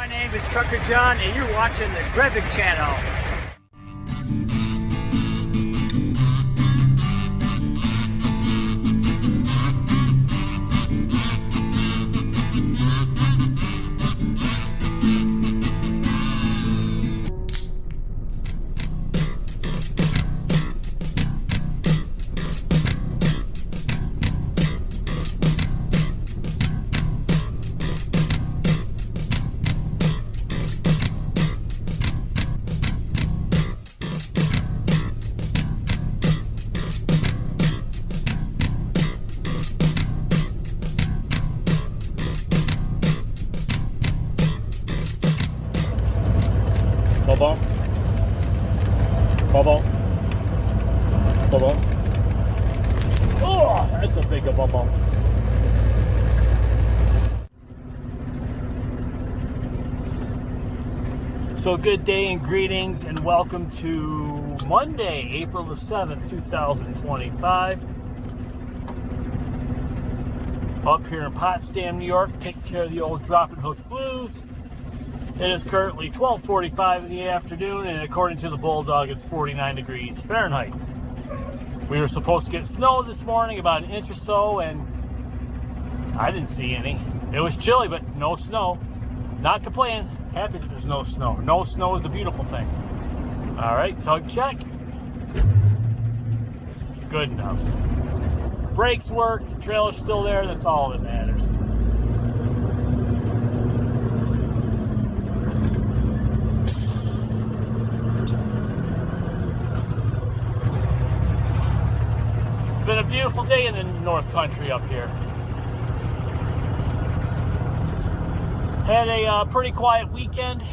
My name is Trucker John, and you're watching the Grebig channel. Bubble. Bubble. Bubble. Oh, that's a big bubble. So good day and greetings and welcome to Monday, April the 7th, 2025. Up here in Potsdam, New York, taking care of the old drop and hook blues. It is currently 12:45 in the afternoon, and according to the Bulldog, it's 49 degrees Fahrenheit. We were supposed to get snow this morning, about an inch or so, and I didn't see any. It was chilly, but no snow. Not complaining. Happy that there's no snow. No snow is the beautiful thing. All right, tug check. Good enough. Brakes work. The trailer's still there. That's all that matters. It's been a beautiful day in the North Country up here. Had a pretty quiet weekend.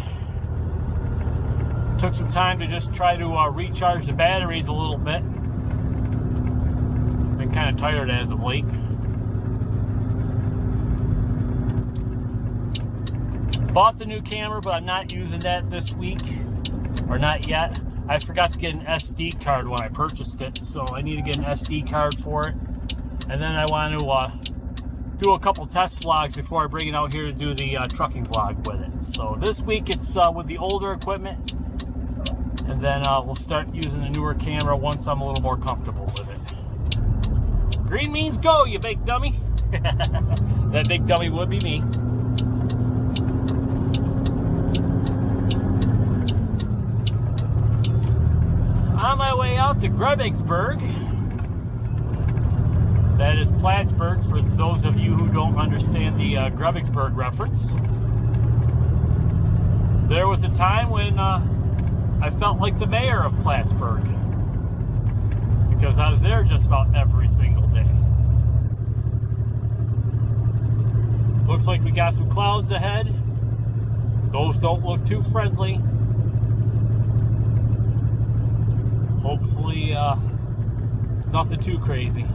Took some time to just try to recharge the batteries a little bit. Been kind of tired as of late. Bought the new camera, but I'm not using that this week, or not yet. I forgot to get an SD card when I purchased it, so I need to get an SD card for it. And then I want to do a couple test vlogs before I bring it out here to do the trucking vlog with it. So this week it's with the older equipment, and then we'll start using the newer camera once I'm a little more comfortable with it. Green means go, you big dummy. That big dummy would be me. On my way out to Grebigsburg. That is Plattsburgh for those of you who don't understand the Grebigsburg reference. There was a time when I felt like the mayor of Plattsburgh because I was there just about every single day. Looks like we got some clouds ahead. Those don't look too friendly. Hopefully, nothing too crazy.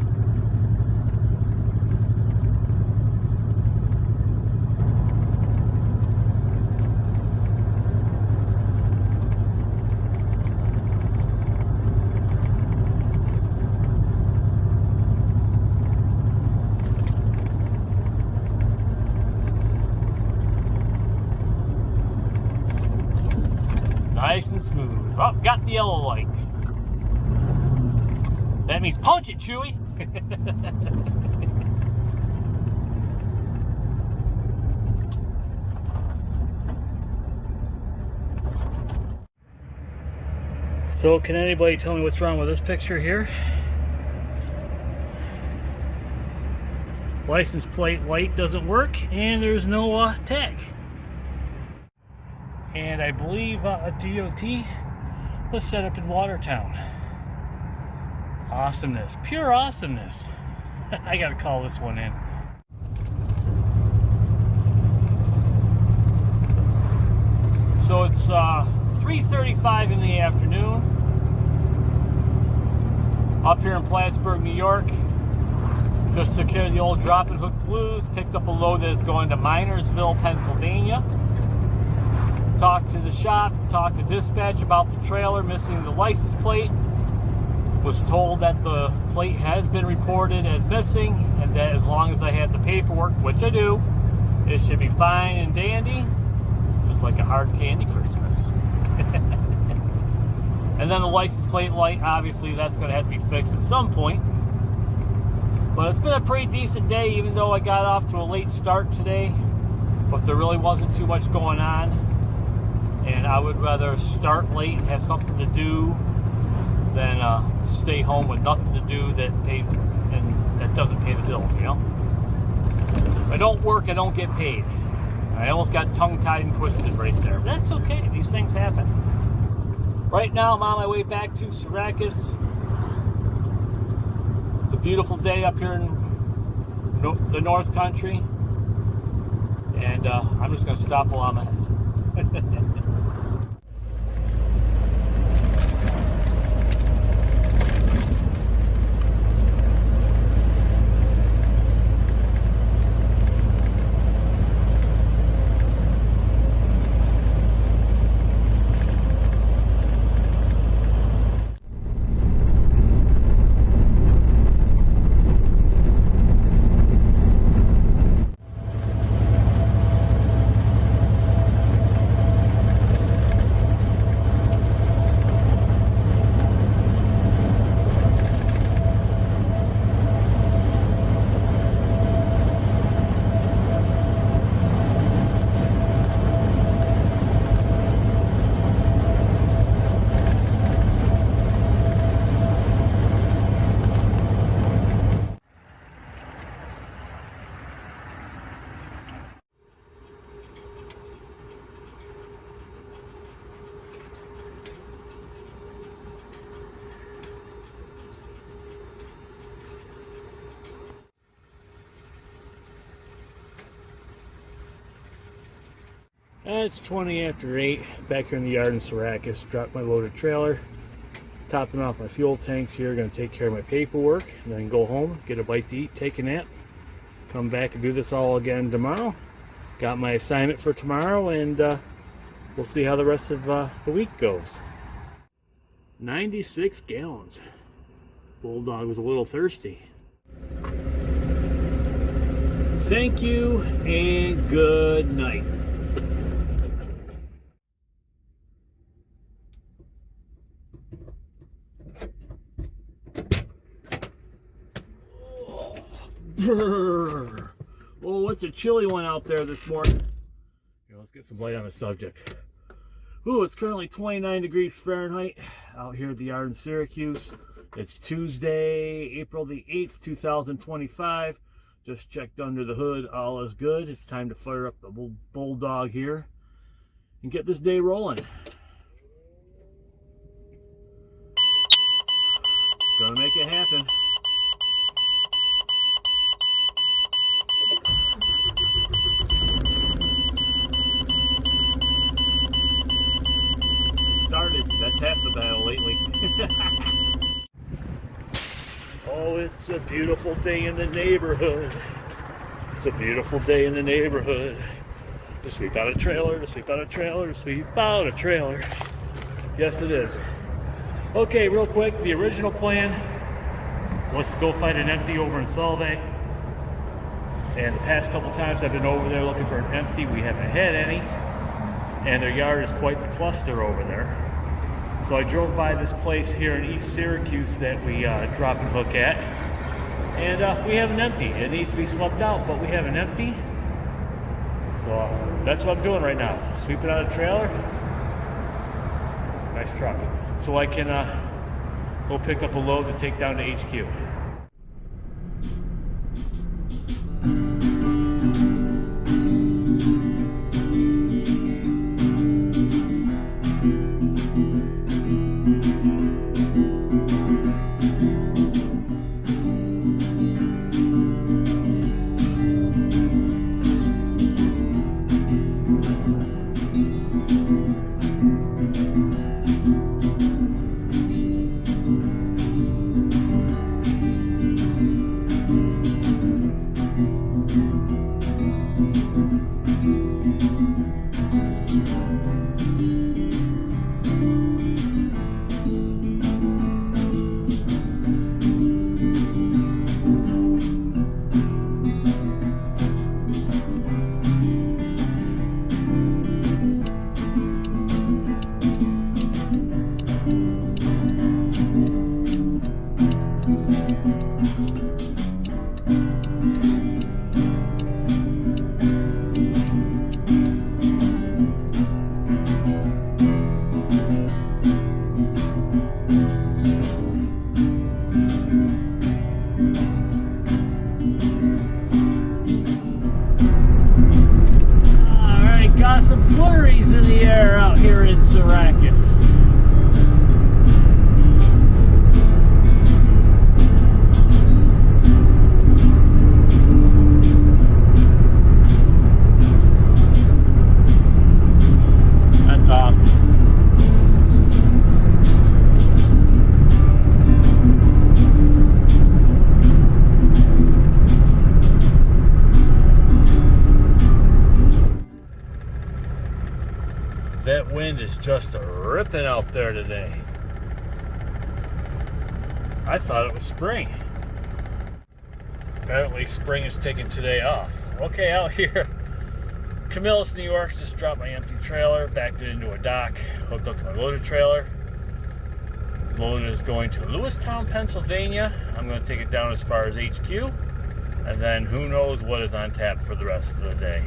Nice and smooth. Oh, got the yellow light. That means punch it, Chewy. So, can anybody tell me what's wrong with this picture here? License plate light doesn't work, and there's no tag. And I believe a DOT was set up in Watertown. Awesomeness, pure awesomeness. I gotta call this one in. So it's 3:35 in the afternoon up here in Plattsburgh, New York. Just took care of the old drop and hook blues, picked up a load that is going to Minersville, Pennsylvania. Talked to the shop, talked to dispatch about the trailer missing the license plate. Was told that the plate has been reported as missing, and that as long as I have the paperwork, which I do, it should be fine and dandy. just like a hard candy Christmas. And then the license plate light, obviously that's going to have to be fixed at some point. But it's been a pretty decent day, even though I got off to a late start today. But there really wasn't too much going on. And I would rather start late and have something to do than stay home with nothing to do that doesn't pay the bills, you know? If I don't work, I don't get paid. I almost got tongue-tied and twisted right there. But that's okay, these things happen. Right now, I'm on my way back to Syracuse. It's a beautiful day up here in the North Country. And I'm just going to stop while I'm ahead. It's 20 after 8, back here in the yard in Syracuse. Dropped my loaded trailer, topping off my fuel tanks here, going to take care of my paperwork, and then go home, get a bite to eat, take a nap, come back and do this all again tomorrow. Got my assignment for tomorrow, and we'll see how the rest of the week goes. 96 gallons. Bulldog was a little thirsty. Thank you, and good night. Oh, it's a chilly one out there this morning. Here, let's get some light on the subject. Ooh, it's currently 29 degrees Fahrenheit out here at the yard in Syracuse. It's Tuesday, April the 8th, 2025. Just checked under the hood. All is good. It's time to fire up the Bulldog here and get this day rolling. Gonna make it happen. That's half the battle lately. Oh, it's a beautiful day in the neighborhood. It's a beautiful day in the neighborhood. To sweep out a trailer, to sweep out a trailer, to sweep out a trailer. Yes, it is. Okay, real quick, the original plan was to go find an empty over in Solvay. And the past couple times I've been over there looking for an empty, we haven't had any. And their yard is quite the cluster over there. So I drove by this place here in East Syracuse that we drop and hook at. And we have an empty. It needs to be swapped out, but we have an empty. So that's what I'm doing right now. Sweeping out a trailer. Nice truck. So I can go pick up a load to take down to HQ. flurries in the air out here in Syracuse. That's awesome. That wind is just ripping out there today. I thought it was spring. Apparently spring is taking today off. Okay, out here, Camillus, New York, just dropped my empty trailer, backed it into a dock, hooked up to my loaded trailer. Loaded is going to Lewistown, Pennsylvania. I'm going to take it down as far as HQ, and then who knows what is on tap for the rest of the day.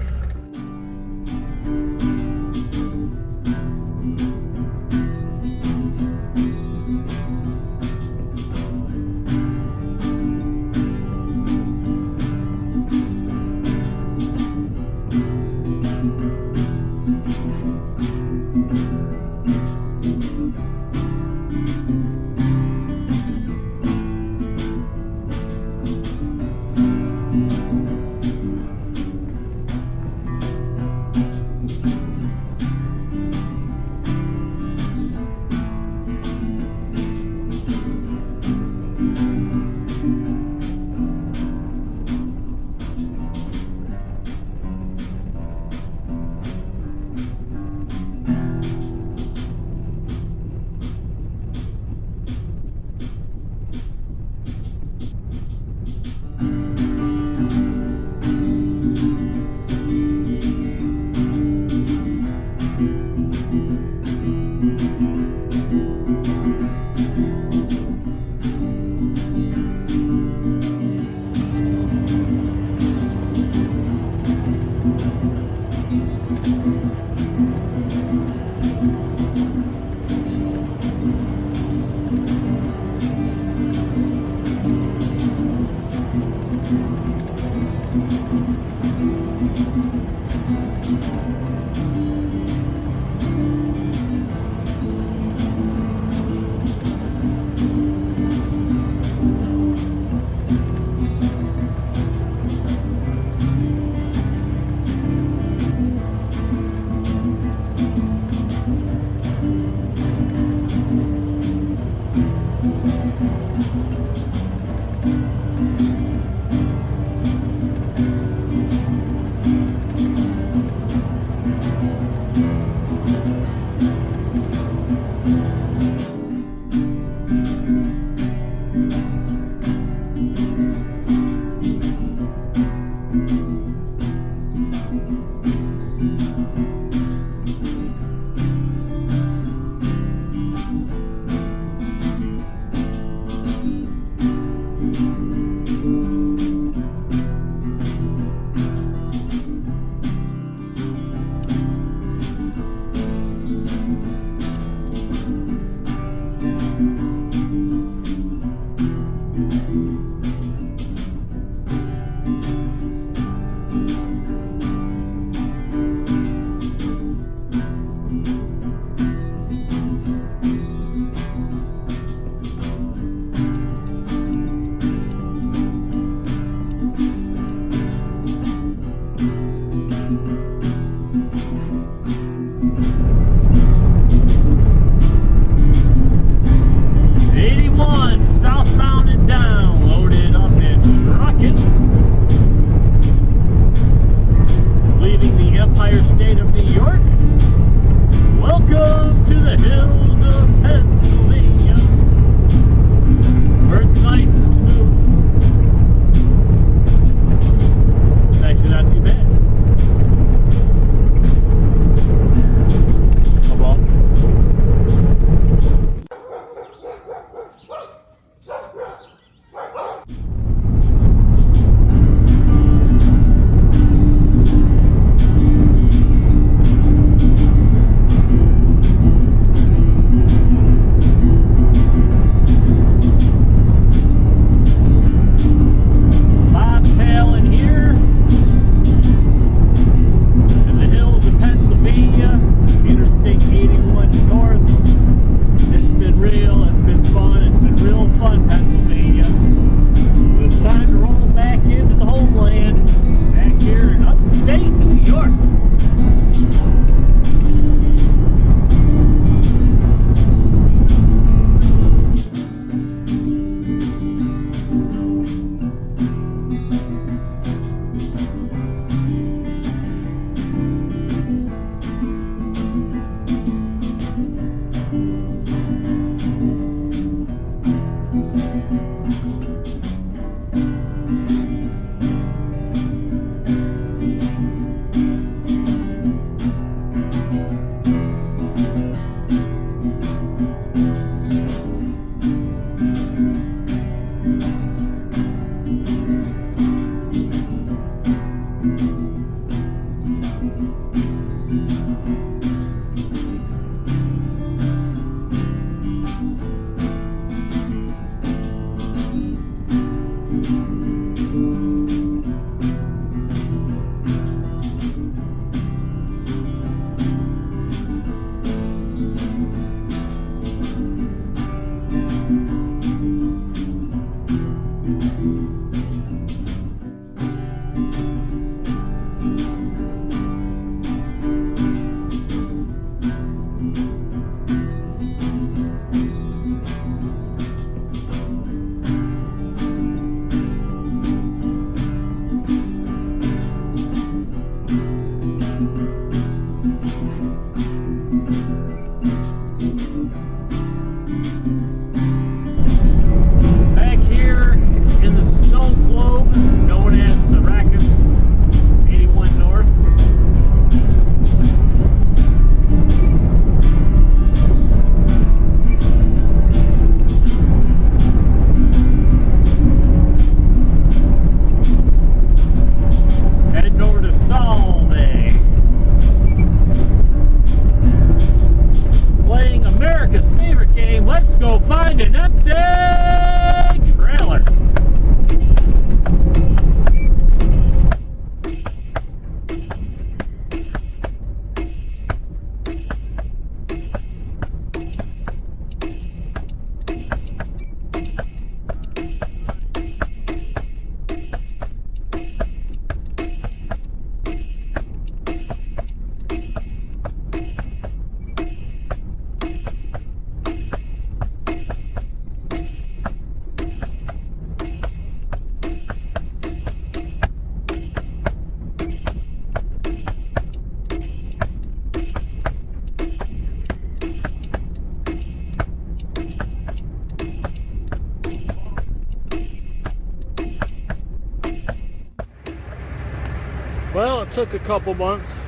it took a couple months.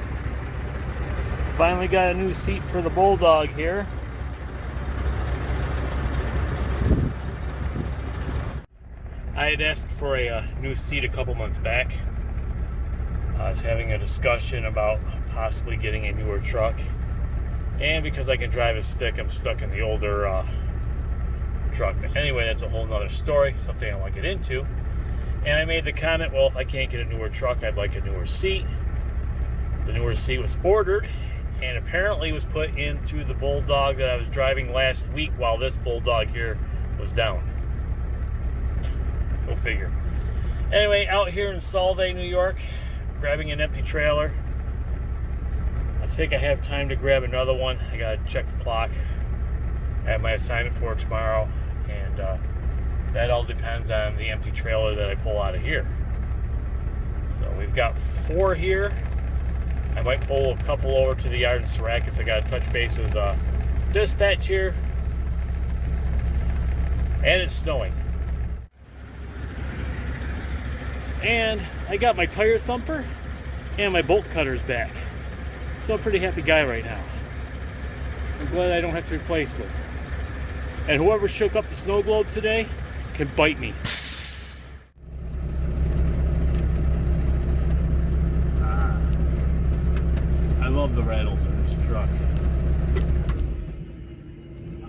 Finally got a new seat for the Bulldog here. I had asked for a new seat a couple months back. I was having a discussion about possibly getting a newer truck. And because I can drive a stick, I'm stuck in the older truck. But anyway, that's a whole nother story, something I want to get into. And I made the comment, well, if I can't get a newer truck, I'd like a newer seat. The newer seat was ordered and apparently was put in through the Bulldog that I was driving last week while this Bulldog here was down. Go figure. Anyway, out here in Solvay, New York, grabbing an empty trailer. I think I have time to grab another one. I gotta check the clock. I have my assignment for tomorrow, and that all depends on the empty trailer that I pull out of here. So we've got 4 here. I might pull a couple over to the yard in Syracuse. I gotta touch base with dispatch here. And it's snowing. And I got my tire thumper and my bolt cutters back. So I'm a pretty happy guy right now. I'm glad I don't have to replace them. And whoever shook up the snow globe today can bite me. I love the rattles in this truck.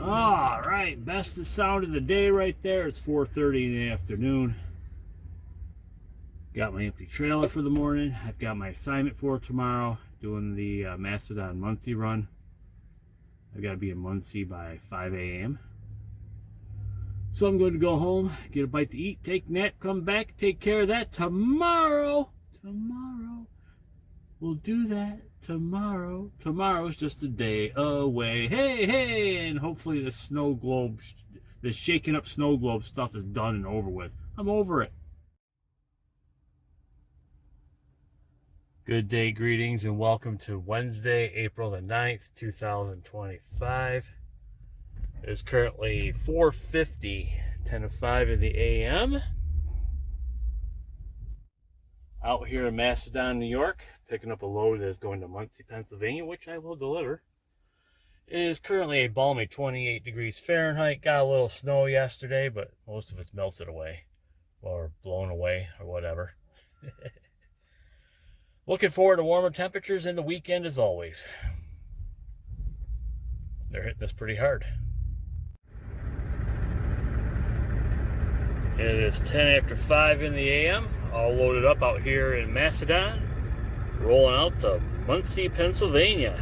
All right, best of sound of the day right there. It's 4:30 in the afternoon. Got my empty trailer for the morning. I've got my assignment for tomorrow, doing the Mastodon Muncie run. I've got to be in Muncie by 5 a.m. So I'm going to go home, get a bite to eat, take a nap, come back, take care of that tomorrow. We'll do that tomorrow. Tomorrow's just a day away. Hey, and hopefully the snow globe, the shaking up snow globe stuff is done and over with. I'm over it. Good day, greetings, and welcome to Wednesday, April the 9th, 2025. It is currently 4:50, 10:05 in the a.m. Out here in Mastodon, New York, picking up a load that is going to Muncie, Pennsylvania, which I will deliver. It is currently a balmy 28 degrees Fahrenheit. Got a little snow yesterday, but most of it's melted away or blown away or whatever. Looking forward to warmer temperatures in the weekend as always. They're hitting us pretty hard. It is 10 after 5 in the a.m. All loaded up out here in Mastodon. Rolling out to Muncie, Pennsylvania.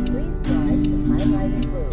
Please drive to highlighted road.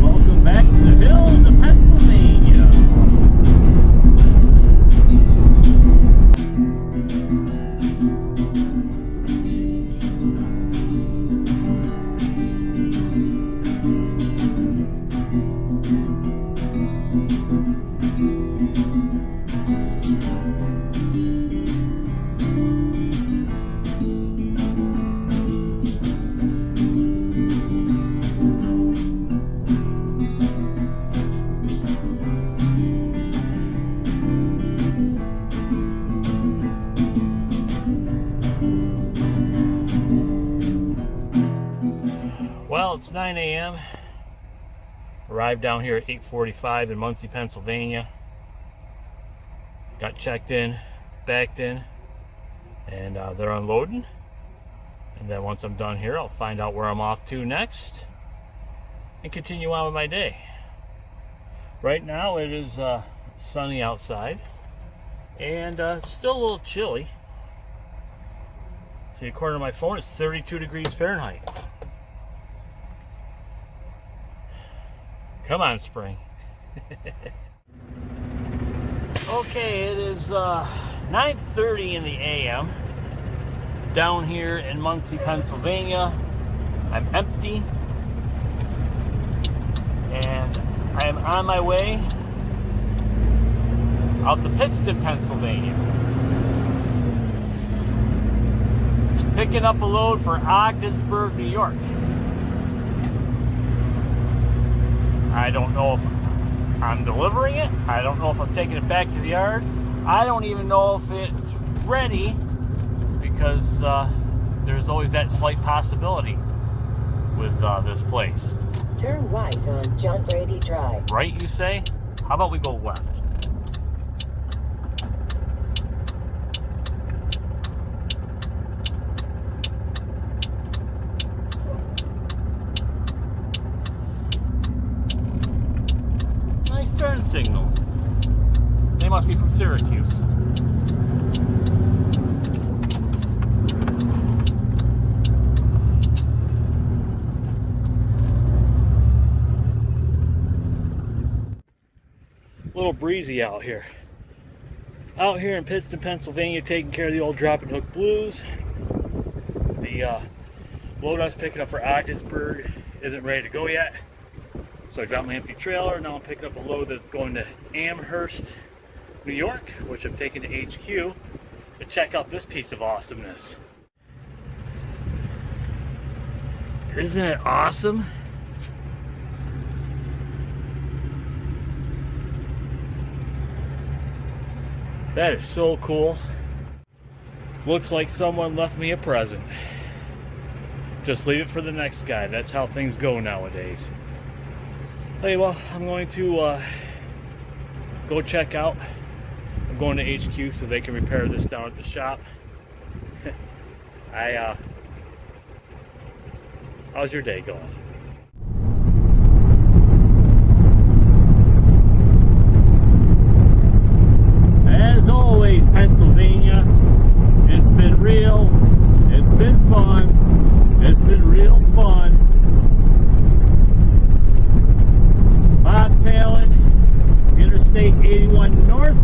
Welcome back to the hills of Pennsylvania. Well, it's 9 a.m. Arrived down here at 8:45 in Muncie, Pennsylvania. Got checked in, backed in, and they're unloading. And then once I'm done here, I'll find out where I'm off to next and continue on with my day. Right now it is sunny outside and still a little chilly. See, according to my phone, it's 32 degrees Fahrenheit. Come on, spring. Okay, it is 9:30 in the a.m. down here in Muncie, Pennsylvania. I'm empty and I am on my way out to Pittston, Pennsylvania, picking up a load for Ogdensburg, New York. I don't know if I'm delivering it. I don't know if I'm taking it back to the yard. I don't even know if it's ready, because there's always that slight possibility with this place. Turn right on John Brady Drive. Right, you say? How about we go left? Nice turn signal. They must be from Syracuse. A little breezy out here. Out here in Pittston, Pennsylvania, taking care of the old drop and hook blues. The load I was picking up for Ogdensburg isn't ready to go yet. So I dropped my empty trailer. Now I'm picking up a load that's going to Amherst, New York, which I'm taking to HQ to check out this piece of awesomeness. Isn't it awesome? That is so cool. Looks like someone left me a present. Just leave it for the next guy. That's how things go nowadays. Okay, well, I'm going to go check out. I'm going to HQ so they can repair this down at the shop. How's your day going? As always, Pennsylvania, it's been real, it's been fun, it's been real fun. Bobtailing Interstate 81 North,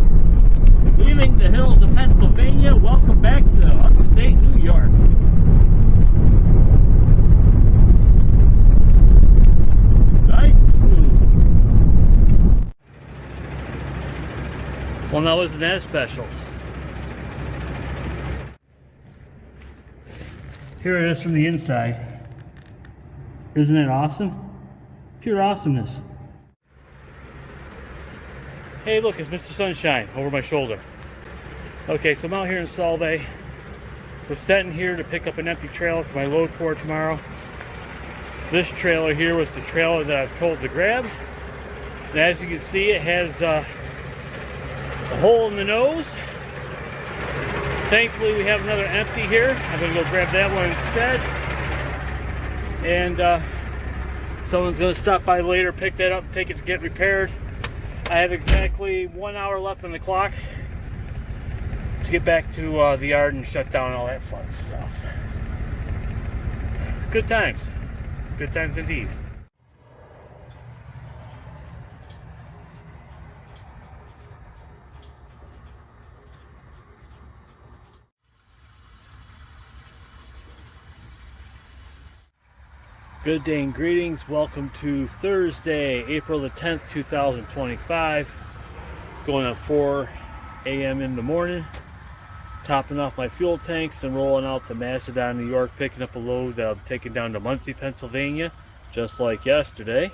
leaving the hills of Pennsylvania. Welcome back to upstate New York. Nice and smooth. Well, now isn't that special? Here it is from the inside. Isn't it awesome? Pure awesomeness. Hey, look, it's Mr. Sunshine over my shoulder. Okay, so I'm out here in Solvay. We're sitting here to pick up an empty trailer for my load for tomorrow. This trailer here was the trailer that I was told to grab. And as you can see, it has a hole in the nose. Thankfully, we have another empty here. I'm going to go grab that one instead. And someone's going to stop by later, pick that up, take it to get repaired. I have exactly 1 hour left on the clock to get back to the yard and shut down all that fun stuff. Good times. Good times indeed. Good day and greetings. Welcome to Thursday, April the 10th, 2025. It's going at 4 a.m. in the morning. Topping off my fuel tanks and rolling out to Macedon, New York, picking up a load that I'm taking down to Muncie, Pennsylvania, just like yesterday.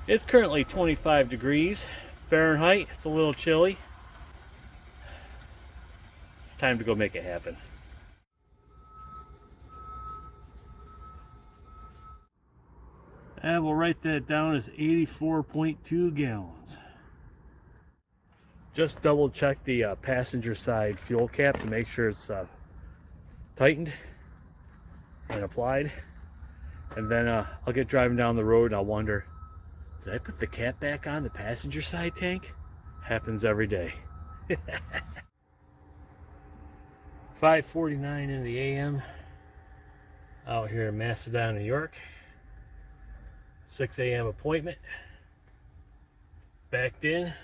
It's currently 25 degrees Fahrenheit. It's a little chilly. It's time to go make it happen. And we'll write that down as 84.2 gallons. Just double check the passenger side fuel cap to make sure it's tightened and applied. And then I'll get driving down the road and I'll wonder, did I put the cap back on the passenger side tank? Happens every day. 5:49 in the a.m. out here in Macedon, New York. 6 a.m. appointment. Backed in.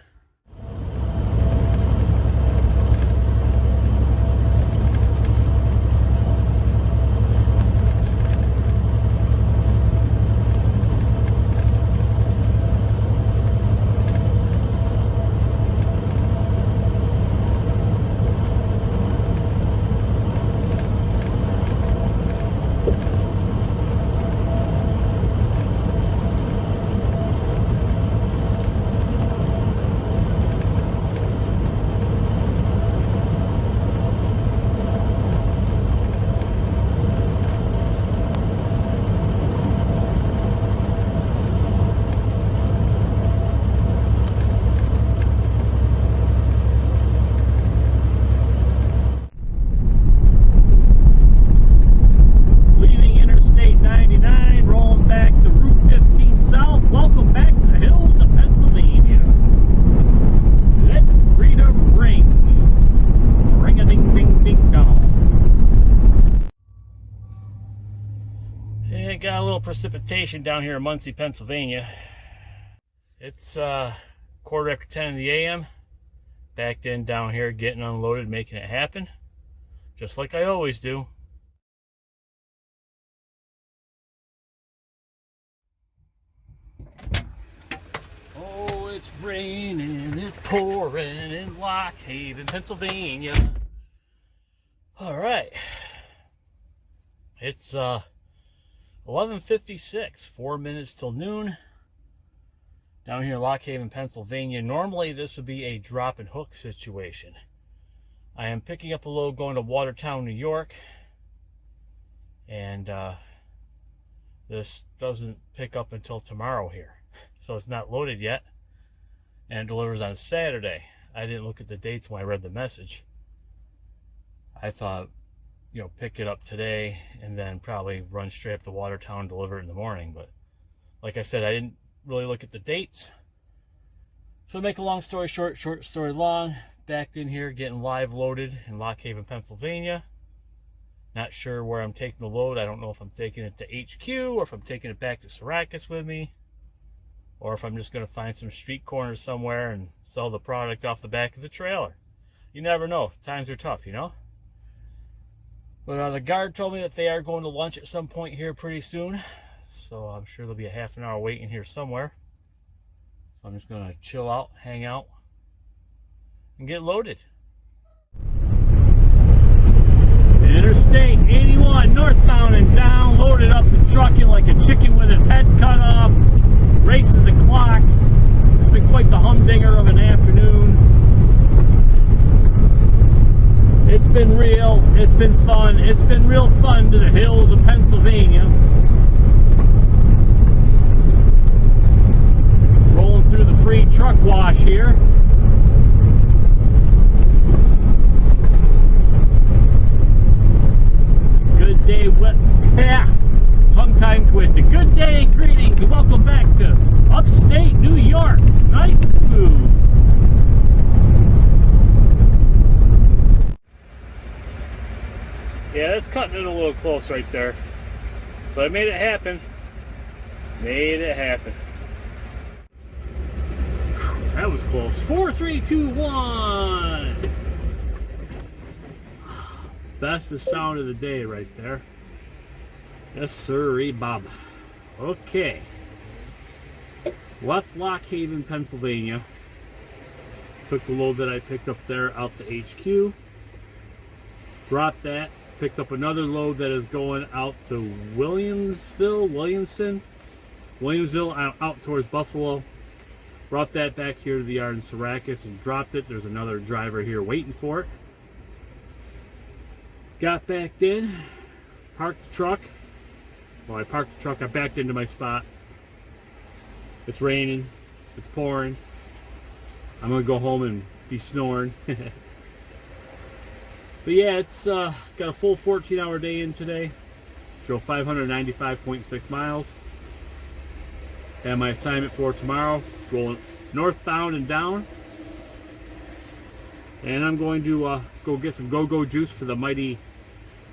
Got a little precipitation down here in Muncie, Pennsylvania. It's 10:15 in the a.m. Backed in down here, getting unloaded, making it happen, just like I always do. Oh, it's raining, it's pouring in Lock Haven, Pennsylvania. All right, it's 11:56, 4 minutes till noon. Down here in Lock Haven, Pennsylvania. Normally this would be a drop and hook situation. I am picking up a load going to Watertown, New York. And this doesn't pick up until tomorrow here. So it's not loaded yet. And it delivers on Saturday. I didn't look at the dates when I read the message. I thought, you know, pick it up today and then probably run straight up to Watertown and deliver it in the morning. But like I said, I didn't really look at the dates. So to make a long story short, short story long, backed in here getting live loaded in Lock Haven, Pennsylvania. Not sure where I'm taking the load. I don't know if I'm taking it to HQ or if I'm taking it back to Syracuse with me, or if I'm just going to find some street corners somewhere and sell the product off the back of the trailer. You never know. Times are tough, you know. But the guard told me that they are going to lunch at some point here pretty soon. So I'm sure there'll be a half an hour waiting here somewhere. So I'm just going to chill out, hang out, and get loaded. Interstate 81 northbound and down, loaded up and trucking like a chicken with his head cut off, racing the clock. It's been quite the humdinger of an afternoon. It's been real, it's been fun, it's been real fun to the hills of Pennsylvania. Rolling through the free truck wash here. Good day, tongue-tied twisted. Good day, greetings, and welcome back to upstate New York. Nice food. Yeah, it's cutting it a little close right there. But I made it happen. Made it happen. That was close. 4, 3, 2, 1. Bestest sound of the day right there. Yes, sirree, Bob. Okay. Left Lock Haven, Pennsylvania. Took the load that I picked up there out to HQ. Dropped that. Picked up another load that is going out to Williamsville, out towards Buffalo. Brought that back here to the yard in Syracuse and dropped it. There's another driver here waiting for it. Got backed in, parked the truck. Well, I parked the truck, I backed into my spot. It's raining, it's pouring. I'm gonna go home and be snoring. But yeah, it's got a full 14-hour day in today. Drove 595.6 miles. And my assignment for tomorrow, rolling northbound and down. And I'm going to go get some go-go juice for the mighty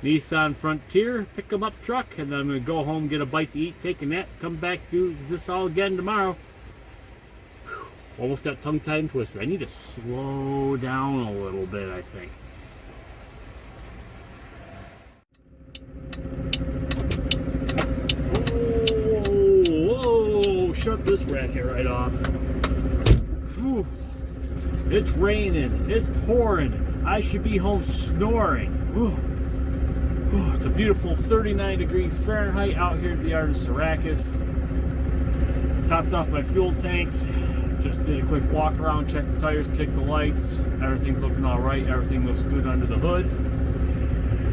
Nissan Frontier pickup truck, and then I'm going to go home, get a bite to eat, take a nap, come back, do this all again tomorrow. Whew, almost got tongue-tied and twisted. I need to slow down a little bit, I think. Whoa, shut this racket right off. Whew. It's raining, it's pouring. I should be home snoring. Whew. It's a beautiful 39 degrees Fahrenheit out here at the yard in Syracuse. Topped off my fuel tanks. Just did a quick walk around, check the tires, kick the lights. Everything's looking all right. Everything looks good under the hood.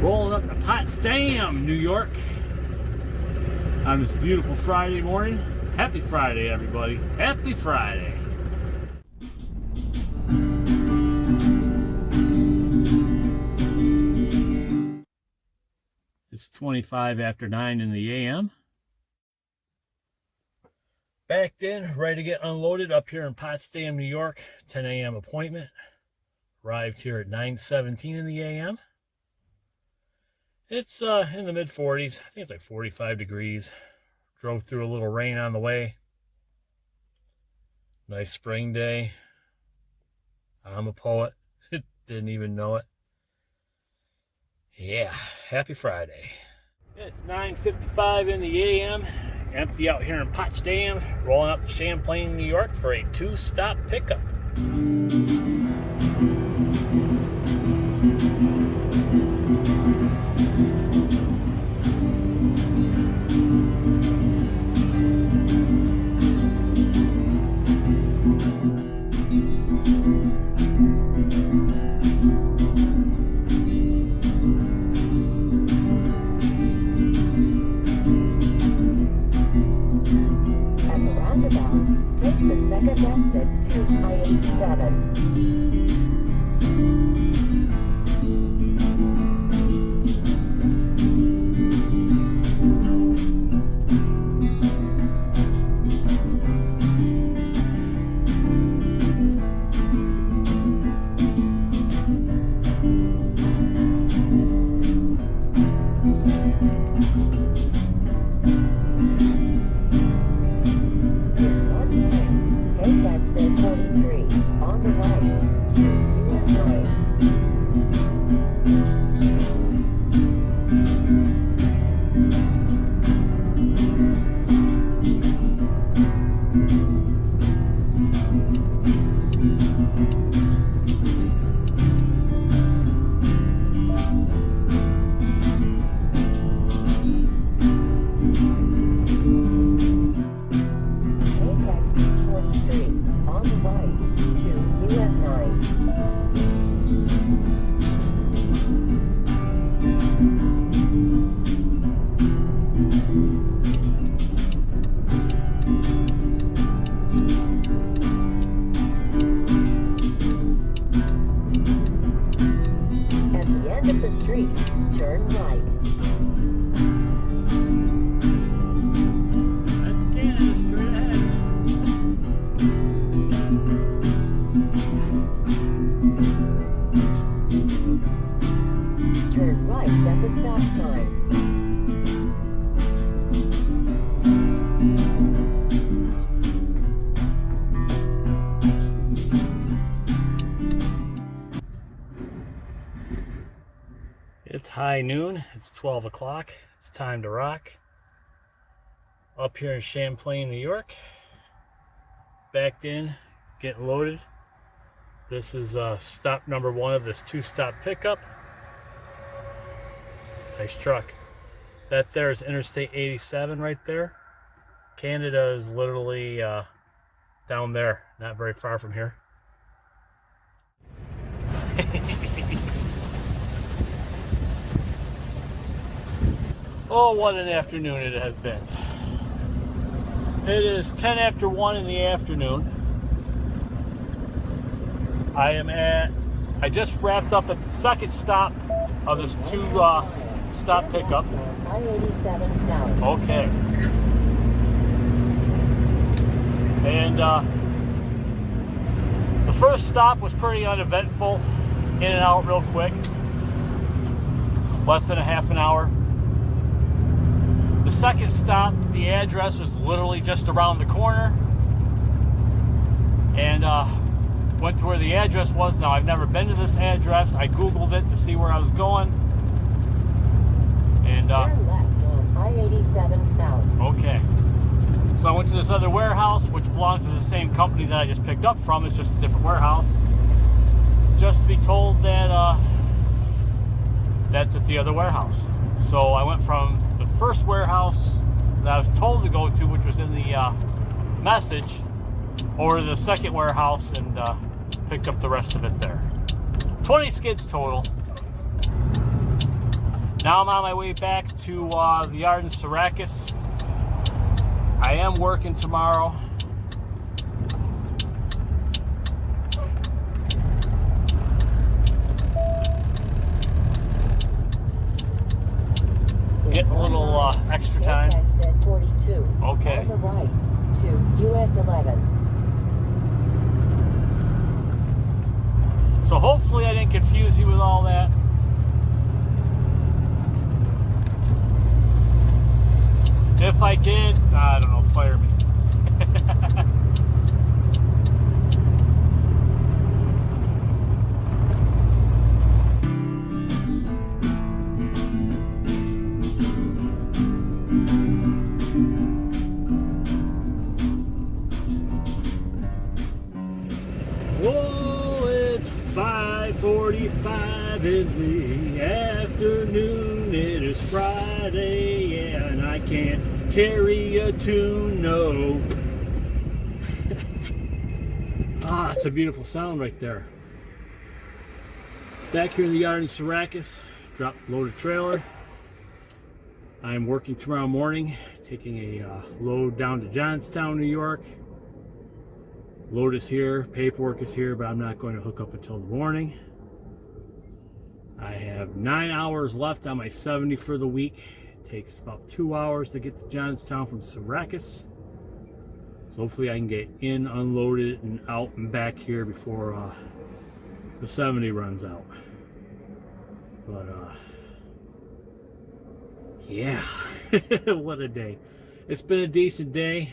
Rolling up to Potsdam, New York on this beautiful Friday morning. Happy Friday, everybody. Happy Friday. It's 25 after 9 in the a.m. Backed in, ready to get unloaded up here in Potsdam, New York. 10 a.m. appointment. Arrived here at 9:17 in the a.m. It's in the mid-40s. I think it's like 45 degrees. Drove through a little rain on the way. Nice spring day. I'm a poet. Didn't even know it. Yeah, happy Friday. It's 9:55 in the a.m. Empty out here in Potsdam. Rolling up to Champlain, New York for a 2-stop pickup. Take the second exit to I-87. Exit 43 on the right to high noon. It's 12 o'clock. It's time to rock. Up here in Champlain, New York. Backed in, getting loaded. This is stop number 1 of this 2-stop pickup. Nice truck. That there is Interstate 87 right there. Canada is literally down there, not very far from here. Oh, what an afternoon it has been. It is 10 after 1 in the afternoon. I just wrapped up at the second stop of this 2-stop pickup. I-87 south. Okay. And the first stop was pretty uneventful. In and out real quick. Less than a half an hour. The second stop, the address was literally just around the corner. And went to where the address was. Now, I've never been to this address. I Googled it to see where I was going. And turn left on I-87 south. okay. So I went to this other warehouse, which belongs to the same company that I just picked up from. It's just a different warehouse. Just to be told that that's at the other warehouse. So I went from the first warehouse that I was told to go to, which was in the message, over to the second warehouse and picked up the rest of it there. 20 skids total. Now I'm on my way back to the yard in Syracuse. I am working tomorrow. Getting a little extra time. Exit 42. Okay. On the right to US 11. So hopefully I didn't confuse you with all that. If I did, I don't know, fire me. Whoa, it's 5:45 in the afternoon. It is Friday, yeah, and I can't carry a tune, no. Ah, it's a beautiful sound right there. Back here in the yard in Syracuse, loaded trailer. I'm working tomorrow morning, taking a load down to Johnstown, New York. Load is here, paperwork is here, but I'm not going to hook up until the morning. I have 9 hours left on my 70 for the week. It takes about 2 hours to get to Johnstown from Syracuse. So hopefully I can get in, unloaded, and out and back here before the 70 runs out. But yeah, what a day. It's been a decent day.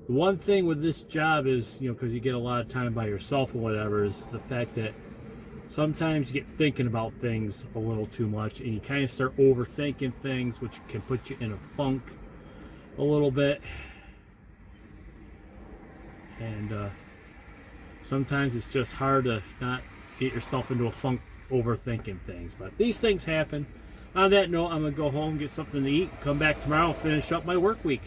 The one thing with this job is, you know, because you get a lot of time by yourself or whatever, is the fact that sometimes you get thinking about things a little too much and you kind of start overthinking things, which can put you in a funk a little bit. And sometimes it's just hard to not get yourself into a funk overthinking things. But these things happen. On that note, I'm going to go home, get something to eat, come back tomorrow and finish up my work week.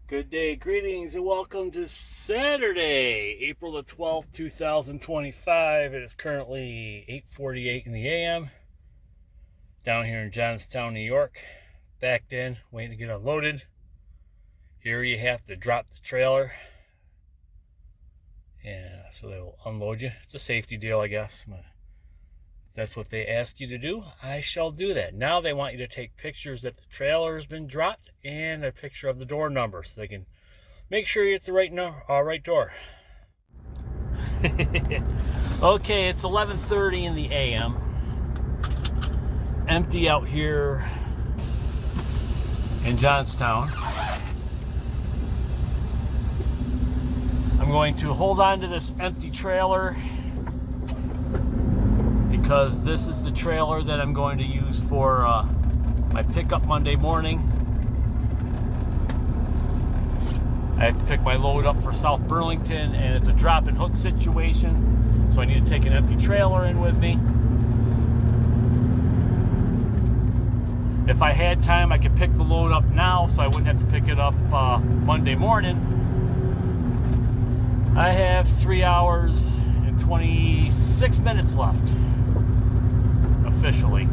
Good day, greetings, and welcome to Saturday, April the 12th, 2025. It is currently 8:48 in the a.m. down here in Johnstown, New York. Backed in, waiting to get unloaded. Here you have to drop the trailer, and so they'll unload you. It's a safety deal, I guess. If that's what they ask you to do, I shall do that. Now they want you to take pictures that the trailer has been dropped and a picture of the door number so they can make sure you're at the right door. Okay, it's 11:30 in the a.m. Empty out here in Johnstown. I'm going to hold on to this empty trailer because this is the trailer that I'm going to use for my pickup Monday morning. I have to pick my load up for South Burlington, and it's a drop and hook situation, so I need to take an empty trailer in with me. If I had time, I could pick the load up now so I wouldn't have to pick it up Monday morning. I have 3 hours and 26 minutes left, officially.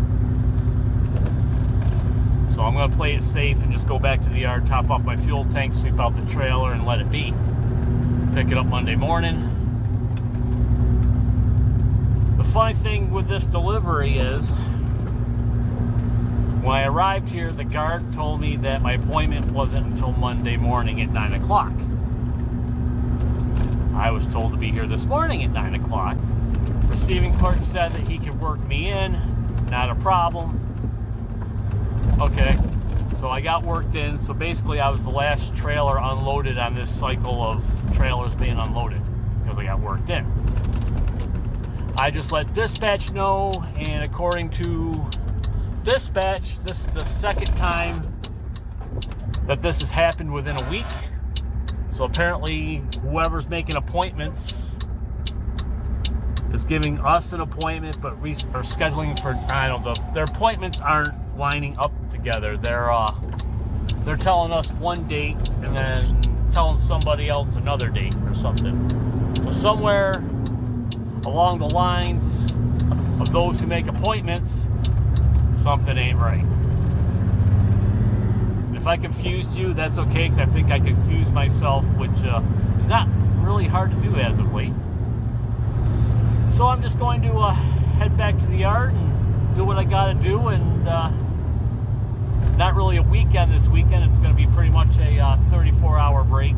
So I'm going to play it safe and just go back to the yard, top off my fuel tank, sweep out the trailer, and let it be. Pick it up Monday morning. The funny thing with this delivery is, when I arrived here, the guard told me that my appointment wasn't until Monday morning at 9 o'clock. I was told to be here this morning at 9 o'clock. Receiving clerk said that he could work me in, not a problem. Okay, so I got worked in. So basically I was the last trailer unloaded on this cycle of trailers being unloaded because I got worked in. I just let dispatch know, and according to dispatch, this is the second time that this has happened within a week. So apparently whoever's making appointments is giving us an appointment, but we are scheduling for, I don't know, their appointments aren't lining up together. They're telling us one date and then telling somebody else another date or something. So somewhere along the lines of those who make appointments, something ain't right. If I confused you, that's okay, because I think I confused myself, which is not really hard to do as of late. So I'm just going to head back to the yard and do what I gotta do, and not really a weekend this weekend. It's going to be pretty much a 34-hour break.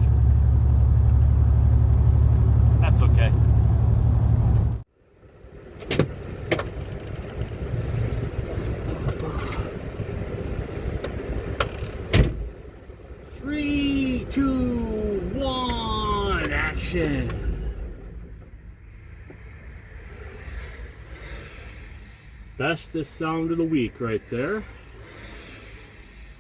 That's okay. Three, two, one, action. Bestest sound of the week right there.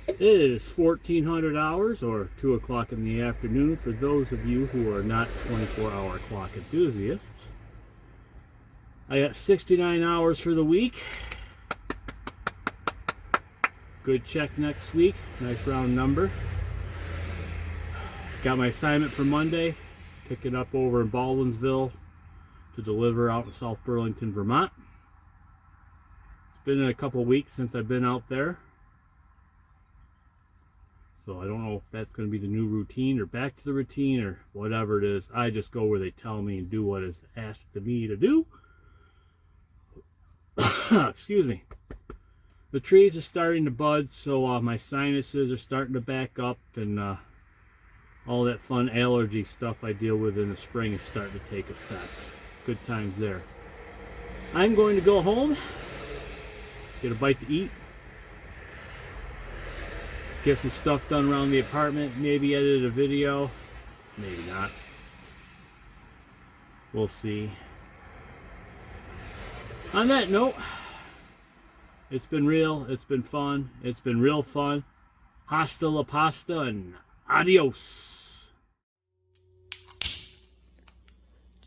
It is 1400 hours, or 2 o'clock in the afternoon for those of you who are not 24-hour clock enthusiasts. I got 69 hours for the week. Good check next week. Nice round number. Got my assignment for Monday. Pick it up over in Baldwinsville to deliver out in South Burlington, Vermont. It's been a couple weeks since I've been out there. So I don't know if that's going to be the new routine or back to the routine or whatever it is. I just go where they tell me and do what is asked of me to do. Excuse me. The trees are starting to bud, so my sinuses are starting to back up, and all that fun allergy stuff I deal with in the spring is starting to take effect. Good times there. I'm going to go home, get a bite to eat, get some stuff done around the apartment, maybe edit a video, maybe not. We'll see. On that note, it's been real, it's been fun, it's been real fun. Hasta la pasta and adios.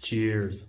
Cheers.